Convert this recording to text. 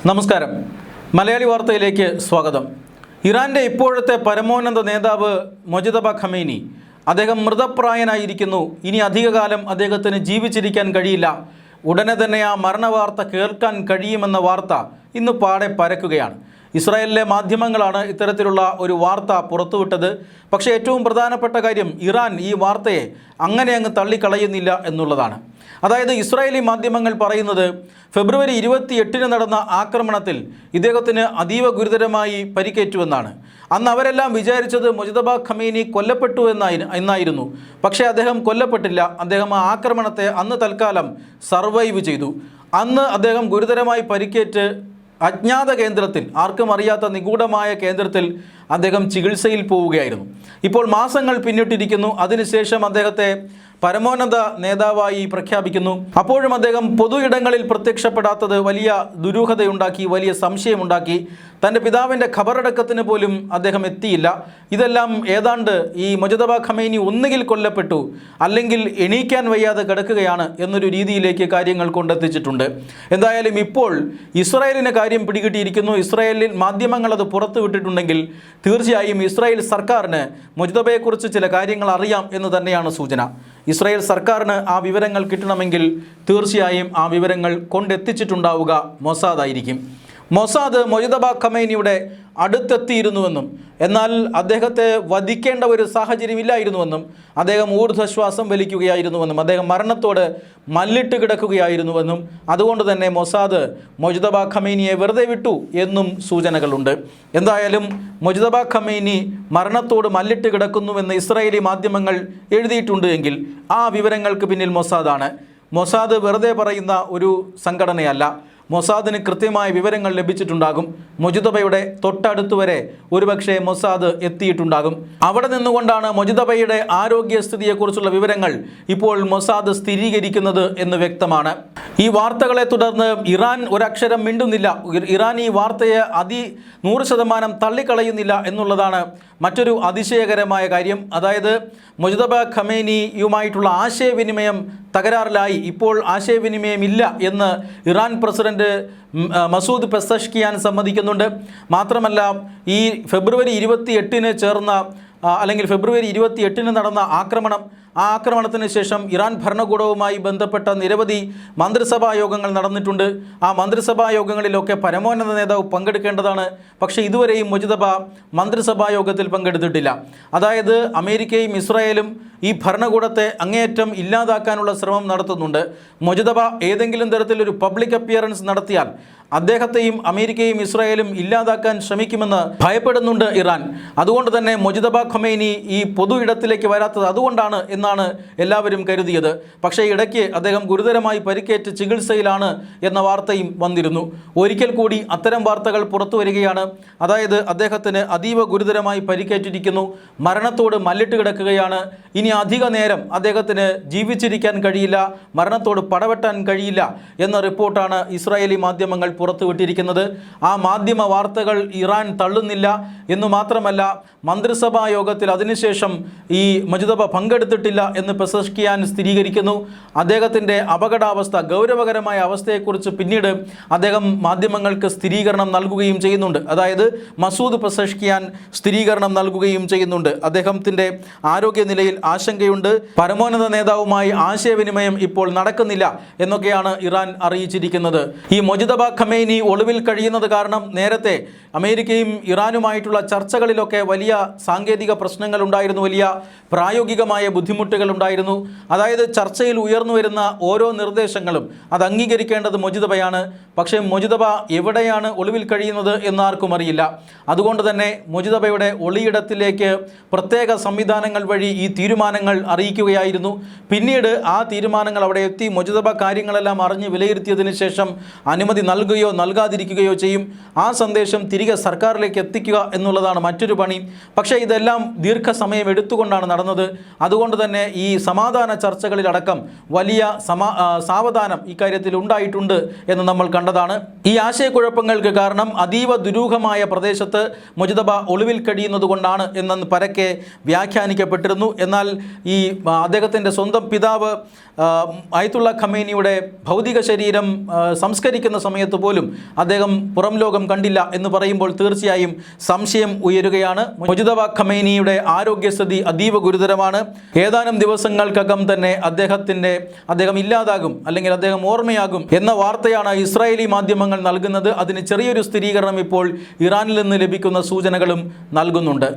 നമസ്കാരം. മലയാളി വാർത്തയിലേക്ക് സ്വാഗതം. ഇറാൻ്റെ ഇപ്പോഴത്തെ പരമോന്നത നേതാവ് മൊജ്തബ ഖമേനി അദ്ദേഹം മൃതപ്രായനായിരിക്കുന്നു. ഇനി അധികകാലം അദ്ദേഹത്തിന് ജീവിച്ചിരിക്കാൻ കഴിയില്ല. ഉടനെ തന്നെ ആ മരണവാർത്ത കേൾക്കാൻ കഴിയുമെന്ന വാർത്ത ഇന്ന് പാടെ പരക്കുകയാണ്. ഇസ്രായേലിലെ മാധ്യമങ്ങളാണ് ഇത്തരത്തിലുള്ള ഒരു വാർത്ത പുറത്തുവിട്ടത്. പക്ഷേ ഏറ്റവും പ്രധാനപ്പെട്ട കാര്യം ഇറാൻ ഈ വാർത്തയെ അങ്ങനെ അങ്ങ് തള്ളിക്കളയുന്നില്ല എന്നുള്ളതാണ്. അതായത് ഇസ്രായേലി മാധ്യമങ്ങൾ പറയുന്നത് ഫെബ്രുവരി 28 നടന്ന ആക്രമണത്തിൽ ഇദ്ദേഹത്തിന് അതീവ ഗുരുതരമായി പരിക്കേറ്റുവെന്നാണ്. അന്ന് അവരെല്ലാം വിചാരിച്ചത് മൊജ്തബ ഖമേനി കൊല്ലപ്പെട്ടു എന്നായിരുന്നു. പക്ഷേ അദ്ദേഹം കൊല്ലപ്പെട്ടില്ല. അദ്ദേഹം ആ ആക്രമണത്തെ അന്ന് തൽക്കാലം സർവൈവ് ചെയ്തു. അന്ന് അദ്ദേഹം ഗുരുതരമായി പരിക്കേറ്റ് അജ്ഞാത കേന്ദ്രത്തിൽ, ആർക്കും അറിയാത്ത നിഗൂഢമായ കേന്ദ്രത്തിൽ അദ്ദേഹം ചികിത്സയിൽ പോവുകയായിരുന്നു. ഇപ്പോൾ മാസങ്ങൾ പിന്നിട്ടിരിക്കുന്നു. അതിനുശേഷം അദ്ദേഹത്തെ പരമോന്നത നേതാവായി പ്രഖ്യാപിക്കുന്നു. അപ്പോഴും അദ്ദേഹം പൊതു ഇടങ്ങളിൽ പ്രത്യക്ഷപ്പെടാത്തത് വലിയ ദുരൂഹതയുണ്ടാക്കി, വലിയ സംശയമുണ്ടാക്കി. തൻ്റെ പിതാവിൻ്റെ ഖബറടക്കത്തിന് പോലും അദ്ദേഹം എത്തിയില്ല. ഇതെല്ലാം ഏതാണ്ട് ഈ മൊജ്തബ ഖമേനി ഒന്നുകിൽ കൊല്ലപ്പെട്ടു, അല്ലെങ്കിൽ എണീക്കാൻ വയ്യാതെ കിടക്കുകയാണ് എന്നൊരു രീതിയിലേക്ക് കാര്യങ്ങൾ കൊണ്ടെത്തിച്ചിട്ടുണ്ട്. എന്തായാലും ഇപ്പോൾ ഇസ്രായേലിന് കാര്യം പിടികിട്ടിയിരിക്കുന്നു. ഇസ്രായേലിൽ മാധ്യമങ്ങൾ അത് പുറത്തുവിട്ടിട്ടുണ്ടെങ്കിൽ തീർച്ചയായും ഇസ്രായേൽ സർക്കാരിന് മൊജ്തബയെക്കുറിച്ച് ചില കാര്യങ്ങൾ അറിയാം എന്ന് തന്നെയാണ് സൂചന. ഇസ്രായേൽ സർക്കാരിന് ആ വിവരങ്ങൾ കിട്ടണമെങ്കിൽ തീർച്ചയായും ആ വിവരങ്ങൾ കൊണ്ടെത്തിച്ചിട്ടുണ്ടാവുക മൊസാദ് ആയിരിക്കും. മൊസാദ് മൊജ്തബ ഖമേനിയുടെ അടുത്തെത്തിയിരുന്നുവെന്നും എന്നാൽ അദ്ദേഹത്തെ വധിക്കേണ്ട ഒരു സാഹചര്യമില്ലായിരുന്നുവെന്നും അദ്ദേഹം ഊർധ്വശ്വാസം വലിക്കുകയായിരുന്നുവെന്നും അദ്ദേഹം മരണത്തോട് മല്ലിട്ട് കിടക്കുകയായിരുന്നുവെന്നും അതുകൊണ്ട് തന്നെ മൊസാദ് മൊജ്തബ ഖമേനിയെ വെറുതെ വിട്ടു എന്നും സൂചനകളുണ്ട്. എന്തായാലും മൊജ്തബ ഖമേനി മരണത്തോട് മല്ലിട്ട് കിടക്കുന്നുവെന്ന് ഇസ്രായേലി മാധ്യമങ്ങൾ എഴുതിയിട്ടുണ്ട് എങ്കിൽ ആ വിവരങ്ങൾക്ക് പിന്നിൽ മൊസാദാണ്. മൊസാദ് വെറുതെ പറയുന്ന ഒരു സംഘടനയല്ല. മൊസാദിന് കൃത്യമായ വിവരങ്ങൾ ലഭിച്ചിട്ടുണ്ടാകും. മൊജ്തബയുടെ തൊട്ടടുത്ത് വരെ ഒരുപക്ഷെ മൊസാദ് എത്തിയിട്ടുണ്ടാകും. അവിടെ നിന്നുകൊണ്ടാണ് മൊജ്തബയുടെ ആരോഗ്യസ്ഥിതിയെക്കുറിച്ചുള്ള വിവരങ്ങൾ ഇപ്പോൾ മൊസാദ് സ്ഥിരീകരിക്കുന്നത് എന്ന് വ്യക്തമാണ്. ഈ വാർത്തകളെ തുടർന്ന് ഇറാൻ ഒരക്ഷരം മിണ്ടുന്നില്ല. ഇറാൻ ഈ വാർത്തയെ 100% തള്ളിക്കളയുന്നില്ല എന്നുള്ളതാണ് മറ്റൊരു അതിശയകരമായ കാര്യം. അതായത് മൊജ്തബ ഖമേനിയുമായിട്ടുള്ള ആശയവിനിമയം തകരാറിലായി. ഇപ്പോൾ ആശയവിനിമയം ഇല്ല എന്ന് ഇറാൻ പ്രസിഡന്റ് മസൂദ് പെസഷ്കിയാൻ സമ്മതിക്കുന്നുണ്ട്. മാത്രമല്ല ഈ ഫെബ്രുവരി 28 നടന്ന ആക്രമണം, ആ ആക്രമണത്തിന് ശേഷം ഇറാൻ ഭരണകൂടവുമായി ബന്ധപ്പെട്ട നിരവധി മന്ത്രിസഭാ യോഗങ്ങൾ നടന്നിട്ടുണ്ട്. ആ മന്ത്രിസഭാ യോഗങ്ങളിലൊക്കെ പരമോന്നത നേതാവ് പങ്കെടുക്കേണ്ടതാണ്. പക്ഷേ ഇതുവരെയും മൊജ്തബ മന്ത്രിസഭാ യോഗത്തിൽ പങ്കെടുത്തിട്ടില്ല. അതായത് അമേരിക്കയും ഇസ്രായേലും ഈ ഭരണകൂടത്തെ അങ്ങേയറ്റം ഇല്ലാതാക്കാനുള്ള ശ്രമം നടത്തുന്നുണ്ട്. മൊജ്തബ ഏതെങ്കിലും തരത്തിലൊരു പബ്ലിക് അപ്പിയറൻസ് നടത്തിയാൽ അദ്ദേഹത്തെയും അമേരിക്കയും ഇസ്രായേലും ഇല്ലാതാക്കാൻ ശ്രമിക്കുമെന്ന് ഭയപ്പെടുന്നുണ്ട് ഇറാൻ. അതുകൊണ്ട് തന്നെ മൊജ്തബ ഖമേനി ഈ പൊതു ഇടത്തിലേക്ക് വരാത്തത് അതുകൊണ്ടാണ് എന്നാണ് എല്ലാവരും കരുതിയത്. പക്ഷേ ഇടയ്ക്ക് അദ്ദേഹം ഗുരുതരമായി പരിക്കേറ്റ് ചികിത്സയിലാണ് എന്ന വാർത്തയും വന്നിരുന്നു. ഒരിക്കൽ കൂടി അത്തരം വാർത്തകൾ പുറത്തു വരികയാണ്. അതായത് അദ്ദേഹത്തിന് അതീവ ഗുരുതരമായി പരിക്കേറ്റിരിക്കുന്നു, മരണത്തോട് മല്ലിട്ട് കിടക്കുകയാണ്. ഇനി അധിക നേരം അദ്ദേഹത്തിന് ജീവിച്ചിരിക്കാൻ കഴിയില്ല, മരണത്തോട് പടവെട്ടാൻ കഴിയില്ല എന്ന റിപ്പോർട്ടാണ് ഇസ്രായേലി മാധ്യമങ്ങൾ പുറത്തുവിട്ടിരിക്കുന്നത്. ആ മാധ്യമ വാർത്തകൾ ഇറാൻ തള്ളുന്നില്ല എന്നു മാത്രമല്ല, മന്ത്രിസഭാ യോഗത്തിൽ അതിനുശേഷം ഈ മൊജ്തബ പങ്കെടുത്തിട്ടില്ല എന്ന് പെസഷ്കിയാൻ സ്ഥിരീകരിക്കുന്നു. അദ്ദേഹത്തിൻ്റെ അപകടാവസ്ഥ, ഗൗരവകരമായ അവസ്ഥയെക്കുറിച്ച് പിന്നീട് അദ്ദേഹം മാധ്യമങ്ങൾക്ക് സ്ഥിരീകരണം നൽകുകയും ചെയ്യുന്നുണ്ട്. അതായത് മസൂദ് പെസഷ്കിയാൻ സ്ഥിരീകരണം നൽകുകയും ചെയ്യുന്നുണ്ട്. അദ്ദേഹത്തിൻ്റെ ആരോഗ്യനിലയിൽ ആശങ്കയുണ്ട്, പരമോന്നത നേതാവുമായി ആശയവിനിമയം ഇപ്പോൾ നടക്കുന്നില്ല എന്നൊക്കെയാണ് ഇറാൻ അറിയിച്ചിരിക്കുന്നത്. ഈ മൊജ്തബ ഖമേനി ഒളിവിൽ കഴിയുന്നത് കാരണം നേരത്തെ അമേരിക്കയും ഇറാനുമായിട്ടുള്ള ചർച്ചകളിലൊക്കെ വലിയ സാങ്കേതിക പ്രശ്നങ്ങൾ ഉണ്ടായിരുന്നു, വലിയ പ്രായോഗികമായ ബുദ്ധിമുട്ടുകൾ ഉണ്ടായിരുന്നു. അതായത് ചർച്ചയിൽ ഉയർന്നു വരുന്ന ഓരോ നിർദ്ദേശങ്ങളും അത് അംഗീകരിക്കേണ്ടത് മൊജ്തബയാണ്. പക്ഷേ മൊജ്തബ എവിടെയാണ് ഒളിവിൽ കഴിയുന്നത് എന്നാർക്കും അറിയില്ല. അതുകൊണ്ട് തന്നെ മൊജ്തബയുടെ ഒളിയിടത്തിലേക്ക് പ്രത്യേക സംവിധാനങ്ങൾ വഴി ഈ തീരുമാനങ്ങൾ അറിയിക്കുകയായിരുന്നു. പിന്നീട് ആ തീരുമാനങ്ങൾ അവിടെ എത്തി മൊജ്തബ കാര്യങ്ങളെല്ലാം അറിഞ്ഞ് വിലയിരുത്തിയതിന് ശേഷം അനുമതി നൽകുകയോ നൽകാതിരിക്കുകയോ ചെയ്യും. ആ സന്ദേശം തിരികെ സർക്കാരിലേക്ക് എത്തിക്കുക എന്നുള്ളതാണ് മറ്റൊരു പണി. പക്ഷേ ഇതെല്ലാം ദീർഘസമയം എടുത്തുകൊണ്ടാണ് നടന്നത്. അതുകൊണ്ട് തന്നെ തന്നെ ഈ സമാധാന ചർച്ചകളിലടക്കം വലിയ സാവധാനം ഇക്കാര്യത്തിൽ ഉണ്ടായിട്ടുണ്ട് എന്ന് നമ്മൾ കണ്ടതാണ്. ഈ ആശയക്കുഴപ്പങ്ങൾക്ക് കാരണം അതീവ ദുരൂഹമായ പ്രദേശത്ത് മുജ്തബ ഒളിവിൽ കഴിയുന്നത് കൊണ്ടാണ് എന്ന് പരക്കെ വ്യാഖ്യാനിക്കപ്പെട്ടിരുന്നു. എന്നാൽ ഈ അദ്ദേഹത്തിൻ്റെ സ്വന്തം പിതാവ് ആയത്തുള്ള ഖമേനിയുടെ ഭൗതിക ശരീരം സംസ്കരിക്കുന്ന സമയത്ത് പോലും അദ്ദേഹം പുറം ലോകം കണ്ടില്ല എന്ന് പറയുമ്പോൾ തീർച്ചയായും സംശയം ഉയരുകയാണ്. മുജ്തബ ഖമേനിയുടെ ആരോഗ്യസ്ഥിതി അതീവ ഗുരുതരമാണ്. ഏതാനും ദിവസങ്ങൾക്കകം തന്നെ അദ്ദേഹം ഇല്ലാതാകും, അല്ലെങ്കിൽ അദ്ദേഹം ഓർമ്മയാകും എന്ന വാർത്തയാണ് ഇസ്രായേലി മാധ്യമങ്ങൾ നൽകുന്നത്. അതിന് ചെറിയൊരു സ്ഥിരീകരണം ഇപ്പോൾ ഇറാനിൽ നിന്ന് ലഭിക്കുന്ന സൂചനകളും നൽകുന്നുണ്ട്.